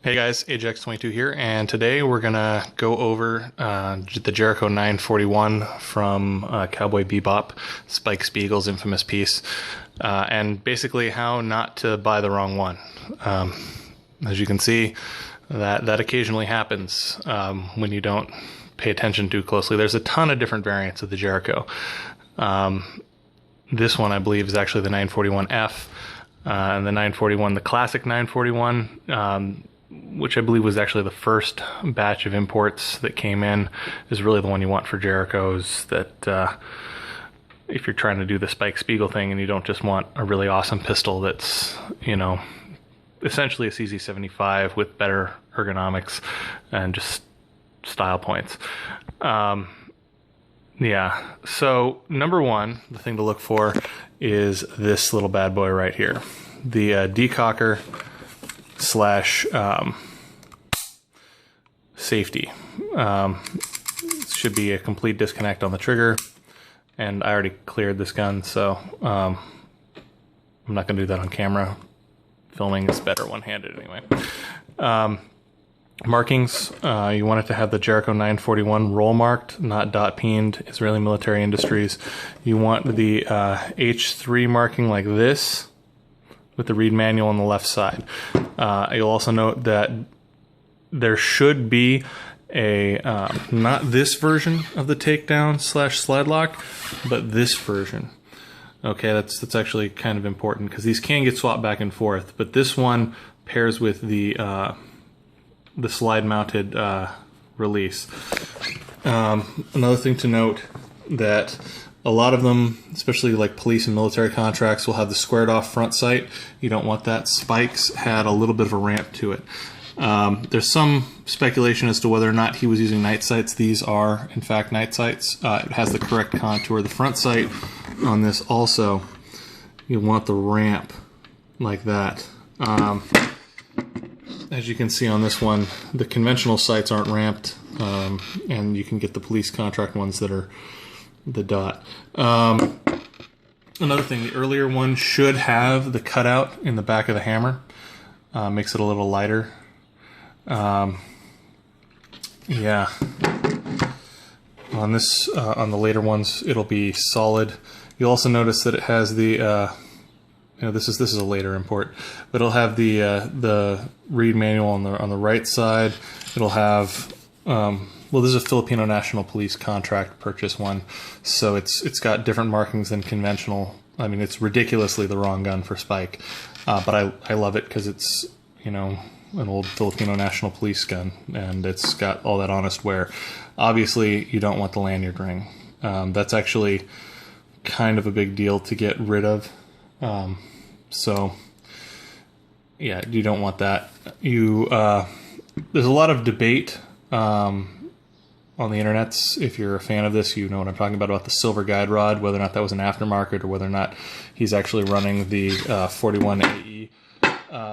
Hey guys, Ajax22 here, and today we're gonna go over the Jericho 941 from Cowboy Bebop, Spike Spiegel's infamous piece, and basically how not to buy the wrong one. As you can see, that occasionally happens when you don't pay attention too closely. There's a ton of different variants of the Jericho. This one, I believe, is actually the 941F, and the 941, the classic 941, which I believe was actually the first batch of imports that came in, is really the one you want for Jerichos. That if you're trying to do the Spike Spiegel thing and you don't just want a really awesome pistol that's, you know, essentially a CZ75 with better ergonomics and just style points. Yeah, so number one, the thing to look for is this little bad boy right here. The decocker slash safety. Should be a complete disconnect on the trigger, and I already cleared this gun, so I'm not going to do that on camera. Filming is better one-handed anyway. Markings, you want it to have the Jericho 941 roll marked, not dot peened, Israeli Military Industries. You want the H3 marking like this, with the read manual on the left side. You'll also note that there should be a, not this version of the takedown slash slide lock, but this version. Okay, that's actually kind of important because these can get swapped back and forth, but this one pairs with the slide mounted release. Another thing to note, that a lot of them, especially like police and military contracts, will have the squared off front sight. You don't want that. Spike's had a little bit of a ramp to it. There's some speculation as to whether or not he was using night sights. These are, in fact, night sights. It has the correct contour. The front sight on this also, you want the ramp like that. As you can see on this one, the conventional sights aren't ramped, and you can get the police contract ones that are the dot. Another thing, the earlier one should have the cutout in the back of the hammer. Makes it a little lighter. Yeah. On this, on the later ones, it'll be solid. You'll also notice that it has the, you know, this is a later import, but it'll have the read manual on the right side. It'll have, well, this is a Filipino National Police contract purchase one, so it's got different markings than conventional. I mean, it's ridiculously the wrong gun for Spike, but I love it because it's, you know, an old Filipino National Police gun, and it's got all that honest wear. Obviously, you don't want the lanyard ring. That's actually kind of a big deal to get rid of. So yeah, you don't want that. There's a lot of debate on the internets. If you're a fan of this, you know what I'm talking about the silver guide rod, whether or not that was an aftermarket or whether or not he's actually running the 41 AE.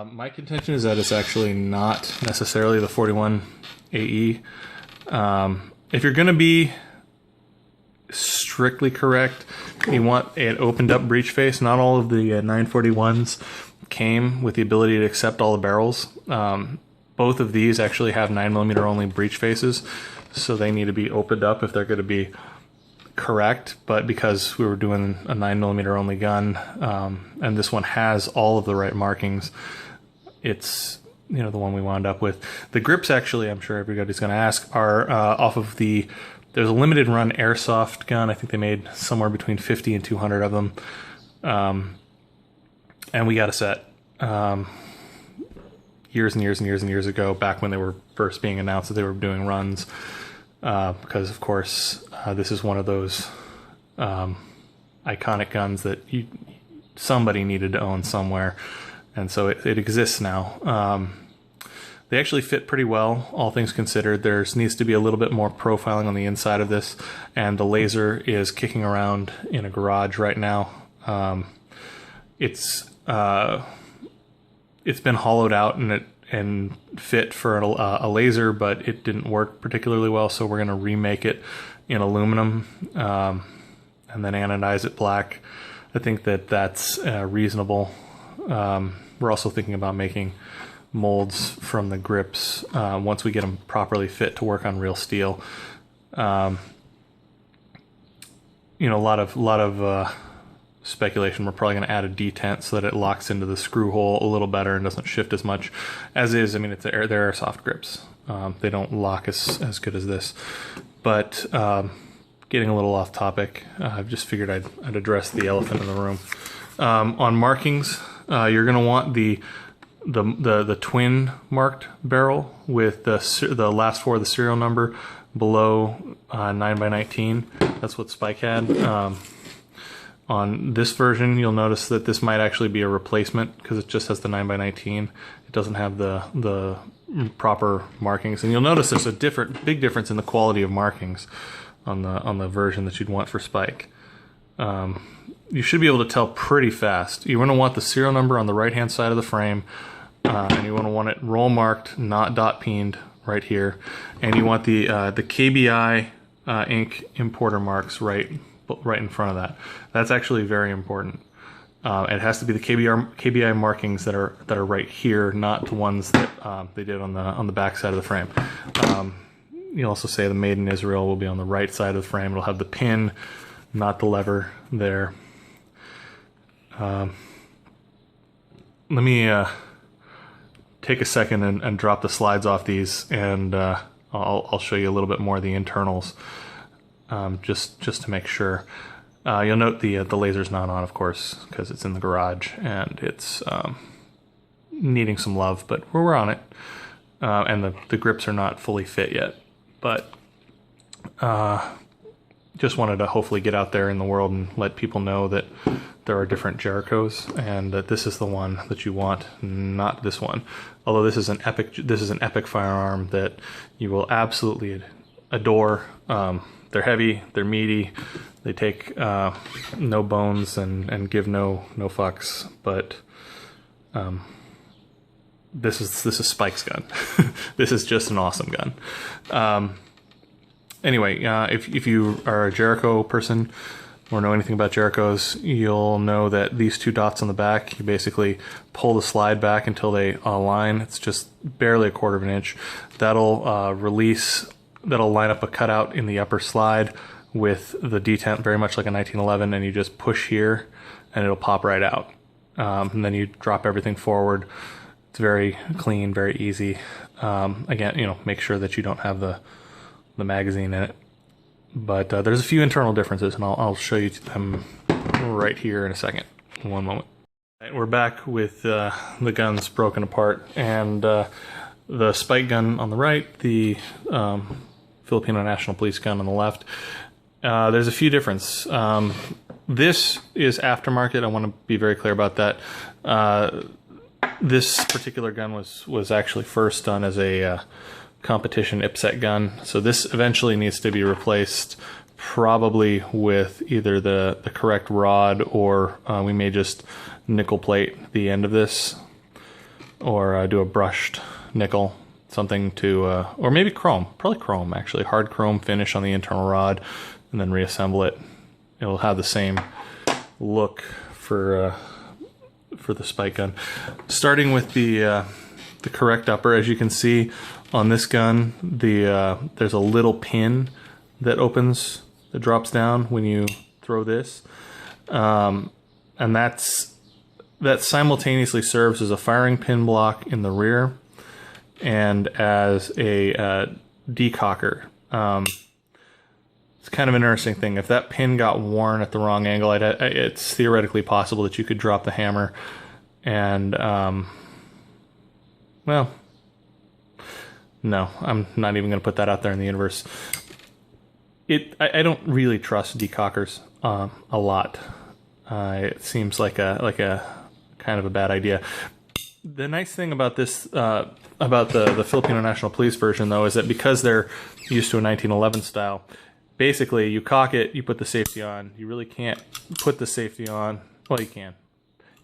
My contention is that it's actually not necessarily the 41 AE. If you're going to be strictly correct, you want an opened up breech face. Not all of the 941s came with the ability to accept all the barrels. Both of these actually have 9mm only breech faces, so they need to be opened up if they're going to be correct. But because we were doing a 9mm only gun, and this one has all of the right markings, it's, you know, the one we wound up with. The grips, actually, I'm sure everybody's going to ask, are off of the, there's a limited run airsoft gun. I think they made somewhere between 50 and 200 of them. And we got a set years and years and years and years ago, back when they were first being announced that they were doing runs. Because, of course, this is one of those iconic guns that somebody needed to own somewhere. And so it exists now. They actually fit pretty well, all things considered. There needs to be a little bit more profiling on the inside of this, and the laser is kicking around in a garage right now. It's been hollowed out and fit for a laser, but it didn't work particularly well, so we're going to remake it in aluminum and then anodize it black. I think that's reasonable. We're also thinking about making molds from the grips once we get them properly fit to work on real steel. You know, a lot of speculation. We're probably going to add a detent so that it locks into the screw hole a little better and doesn't shift as much. As is, I mean, they're airsoft grips. They don't lock as good as this. But getting a little off topic, I've just figured I'd address the elephant in the room. On markings, you're going to want the twin marked barrel with the last 4 of the serial number below 9x19. That's what Spike had. On this version, you'll notice that this might actually be a replacement because it just has the 9x19. It doesn't have the proper markings, and you'll notice there's a big difference in the quality of markings on the version that you'd want for Spike. You should be able to tell pretty fast. You're going to want the serial number on the right-hand side of the frame, and you want it roll marked, not dot peened, right here, and you want the KBI ink importer marks right in front of that. That's actually very important. It has to be the KBI markings that are right here, not the ones that they did on the back side of the frame. You'll also say the Made in Israel will be on the right side of the frame. It'll have the pin, not the lever there. Let me take a second and drop the slides off these, and I'll show you a little bit more of the internals, just to make sure. You'll note the laser's not on, of course, because it's in the garage and it's needing some love, but we're on it. And the grips are not fully fit yet, but just wanted to hopefully get out there in the world and let people know that there are different Jerichos, and that this is the one that you want, not this one. Although this is an epic firearm that you will absolutely adore. They're heavy, they're meaty, they take no bones and give no fucks. But this is Spike's gun. This is just an awesome gun. Anyway, if you are a Jericho person or know anything about Jerichos, you'll know that these 2 dots on the back, you basically pull the slide back until they align. It's just barely 1/4 of an inch. That'll release. That'll line up a cutout in the upper slide with the detent, very much like a 1911, and you just push here and it'll pop right out. And then you drop everything forward. It's very clean, very easy. Again, you know, make sure that you don't have the magazine in it. But there's a few internal differences, and I'll show you them right here in a second. One moment. Right, we're back with the guns broken apart, and the Spike gun on the right, the Filipino National Police gun on the left. There's a few differences. This is aftermarket. I want to be very clear about that. This particular gun was actually first done as a competition IPSET gun, so this eventually needs to be replaced, probably with either the correct rod, or we may just nickel plate the end of this, or do a brushed nickel, something to, or maybe chrome, probably chrome actually, hard chrome finish on the internal rod, and then reassemble it. It'll have the same look for the Spike gun. Starting with the correct upper, as you can see on this gun, there's a little pin that opens, that drops down when you throw this, and that simultaneously serves as a firing pin block in the rear and as a decocker. It's kind of an interesting thing. If that pin got worn at the wrong angle, it's theoretically possible that you could drop the hammer and, well, no, I'm not even going to put that out there in the universe. I don't really trust decockers a lot. It seems like a kind of a bad idea. The nice thing about this, about the Filipino National Police version, though, is that because they're used to a 1911 style, basically you cock it, you put the safety on. You really can't put the safety on. Well, you can.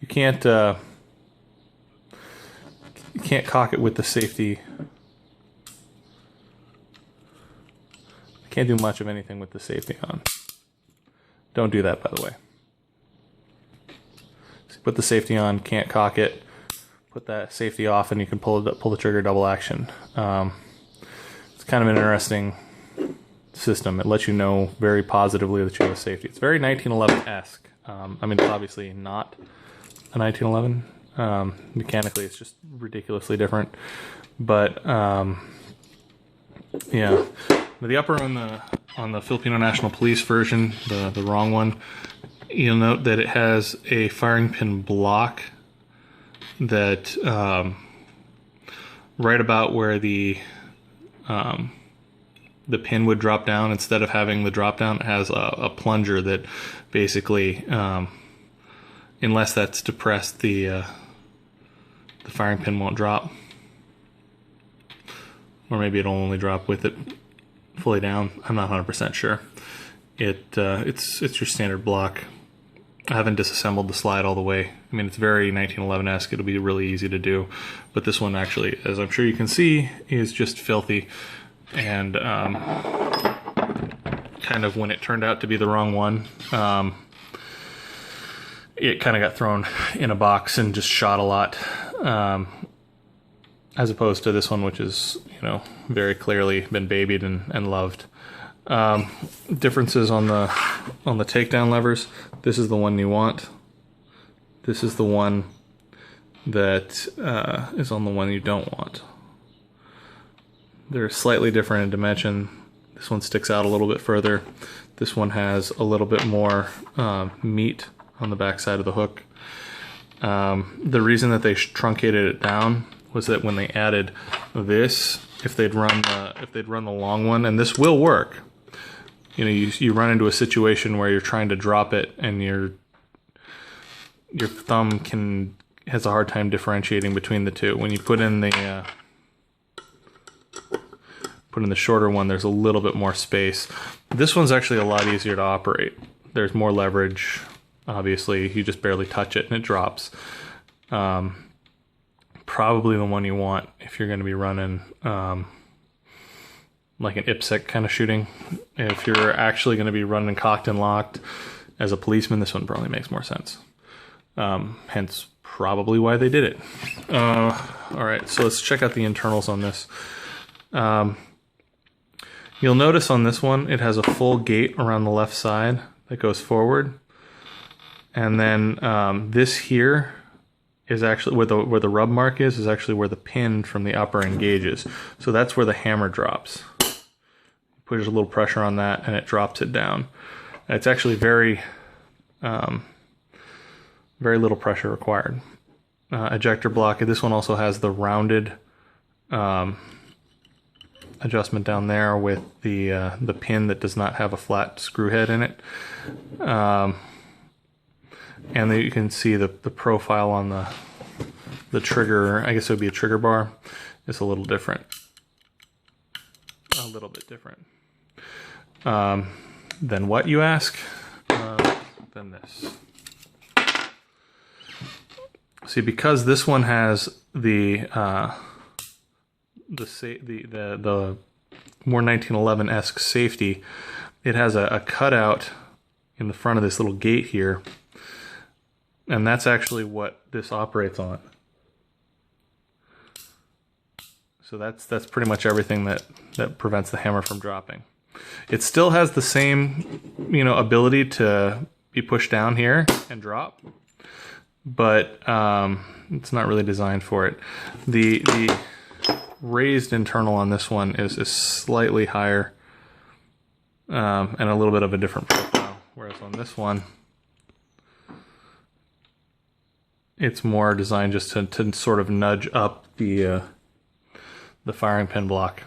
You can't cock it with the safety. Can't do much of anything with the safety on. Don't do that, by the way. So put the safety on, can't cock it. put that safety off, and you can pull the trigger double action. It's kind of an interesting system. It lets you know very positively that you have safety. It's very 1911-esque. I mean, it's obviously not a 1911. Mechanically, it's just ridiculously different. But yeah, the upper on the Filipino National Police version, the wrong one, you'll note that it has a firing pin block that right about where the pin would drop down, instead of having the drop down, it has a plunger that basically, unless that's depressed, the firing pin won't drop. Or maybe it'll only drop with it fully down. I'm not 100% sure. It's your standard block. I haven't disassembled the slide all the way. I mean, it's very 1911-esque. It'll be really easy to do. But this one actually, as I'm sure you can see, is just filthy. And kind of when it turned out to be the wrong one, it kind of got thrown in a box and just shot a lot. As opposed to this one, which is, you know, very clearly been babied and loved. Differences on the takedown levers. This is the one you want. This is the one that is on the one you don't want. They're slightly different in dimension. This one sticks out a little bit further. This one has a little bit more meat on the back side of the hook. The reason that they truncated it down was that when they added this, if they'd run the long one, and this will work, you know, you run into a situation where you're trying to drop it and your thumb has a hard time differentiating between the two. When you put in the shorter one, there's a little bit more space. This one's actually a lot easier to operate. There's more leverage. Obviously, you just barely touch it and it drops. Probably the one you want if you're going to be running like an IPSC kind of shooting. If you're actually going to be running cocked and locked as a policeman, this one probably makes more sense. Hence, probably why they did it. All right, so let's check out the internals on this. You'll notice on this one, it has a full gate around the left side that goes forward. And then this here is actually where the rub mark is actually where the pin from the upper engages. So that's where the hammer drops. Push a little pressure on that and it drops it down. And it's actually very little pressure required. Ejector block. This one also has the rounded adjustment down there with the pin that does not have a flat screw head in it. And then you can see the profile on the trigger, I guess it would be a trigger bar, is a little different. A little bit different. Then what, you ask? Then this. See, because this one has the more 1911-esque safety, it has a cutout in the front of this little gate here. And that's actually what this operates on. So that's pretty much everything that prevents the hammer from dropping. It still has the same, you know, ability to be pushed down here and drop, but it's not really designed for it. The raised internal on this one is slightly higher and a little bit of a different profile, whereas on this one, it's more designed just to sort of nudge up the firing pin block.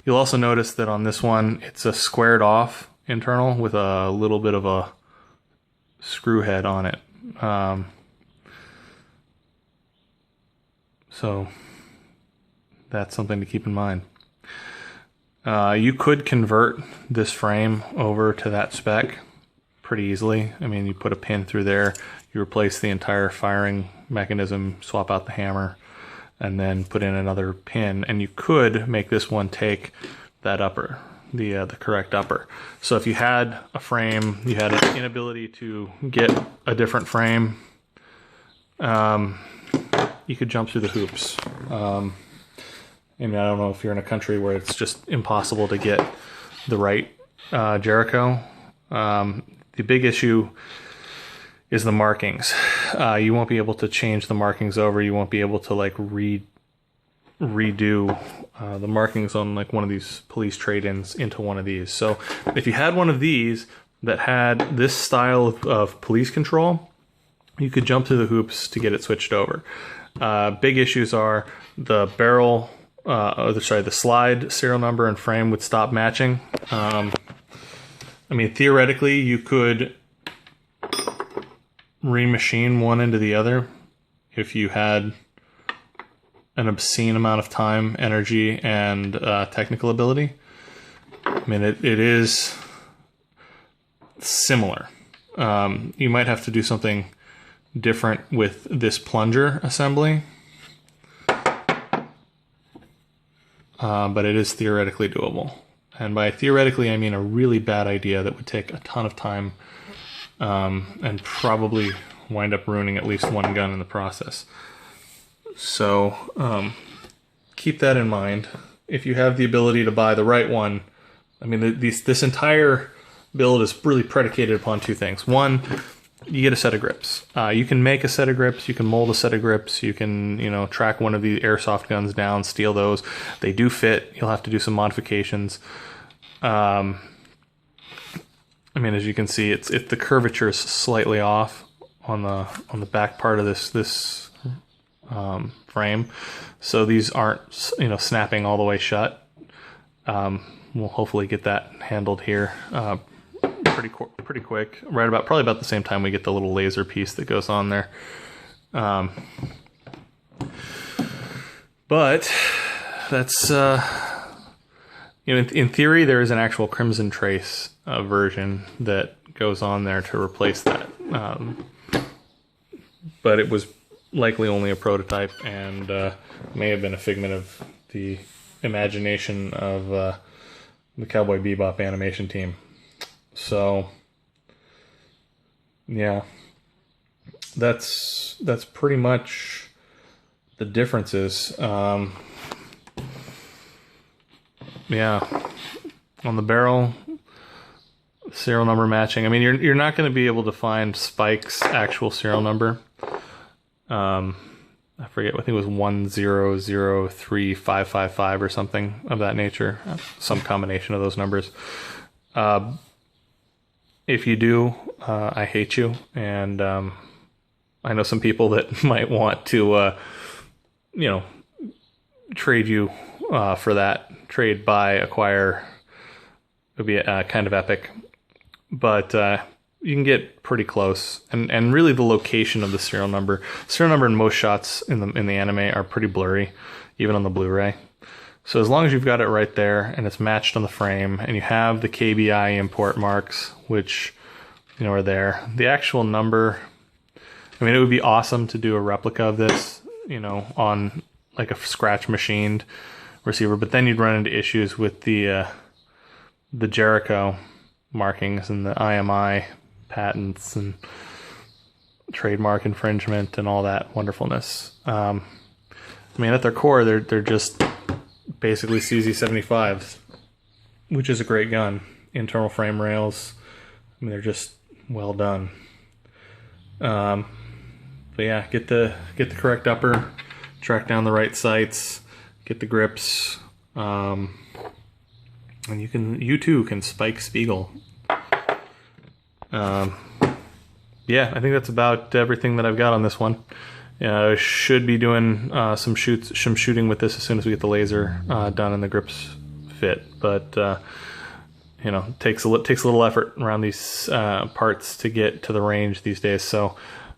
You'll also notice that on this one, it's a squared off internal with a little bit of a screw head on it. So that's something to keep in mind. You could convert this frame over to that spec pretty easily. I mean, you put a pin through there, you replace the entire firing mechanism, swap out the hammer, and then put in another pin, and you could make this one take that upper, the correct upper. So if you had a frame, you had an inability to get a different frame, you could jump through the hoops. I mean, I don't know if you're in a country where it's just impossible to get the right Jericho. The big issue is the markings. You won't be able to change the markings over. You won't be able to like redo the markings on like one of these police trade-ins into one of these. So if you had one of these that had this style of police control, you could jump through the hoops to get it switched over. Big issues are the barrel, the slide serial number and frame would stop matching. I mean, theoretically, you could remachine one into the other if you had an obscene amount of time, energy, and technical ability. I mean, it is similar. You might have to do something different with this plunger assembly, but it is theoretically doable. And by theoretically, I mean a really bad idea that would take a ton of time and probably wind up ruining at least one gun in the process. So keep that in mind. If you have the ability to buy the right one, I mean, this entire build is really predicated upon two things. One, you get a set of grips. You can make a set of grips, you can mold a set of grips, you can, track one of the airsoft guns down, steal those. They do fit. You'll have to do some modifications. I mean, as you can see, it's the curvature is slightly off on the back part of this frame, so these aren't snapping all the way shut. We'll hopefully get that handled here pretty quick. Probably about the same time we get the little laser piece that goes on there. But that's in theory there is an actual Crimson Trace version that goes on there to replace that, but it was likely only a prototype and may have been a figment of the imagination of the Cowboy Bebop animation team. So yeah, that's pretty much the differences. Yeah, on the barrel, serial number matching. I mean, you're not going to be able to find Spike's actual serial number. I forget, I think it was 1003555 or something of that nature, some combination of those numbers. If you do, I hate you, and I know some people that might want to, trade you for that. Trade, buy, acquire would be kind of epic, but you can get pretty close, and really the location of the serial number in most shots in the anime are pretty blurry, even on the Blu-ray. So as long as you've got it right there and it's matched on the frame, and you have the KBI import marks, which are there, the actual number. I mean, it would be awesome to do a replica of this, on like a scratch machined receiver, but then you'd run into issues with the Jericho markings and the IMI patents and trademark infringement and all that wonderfulness. I mean, at their core, they're just basically CZ75s, which is a great gun. Internal frame rails, I mean, they're just well done. But yeah, get the correct upper, track down the right sights, get the grips, and you too can spike Spigel. Yeah, I think that's about everything that I've got on this one. I should be doing some shooting with this as soon as we get the laser done and the grips fit. But it takes a little effort around these parts to get to the range these days. So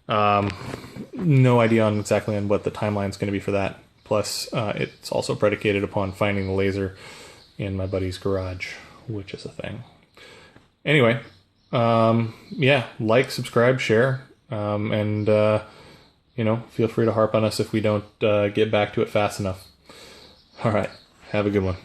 no idea exactly on what the timeline is going to be for that. Plus, it's also predicated upon finding the laser in my buddy's garage, which is a thing. Anyway, yeah, like, subscribe, share, and feel free to harp on us if we don't get back to it fast enough. All right, have a good one.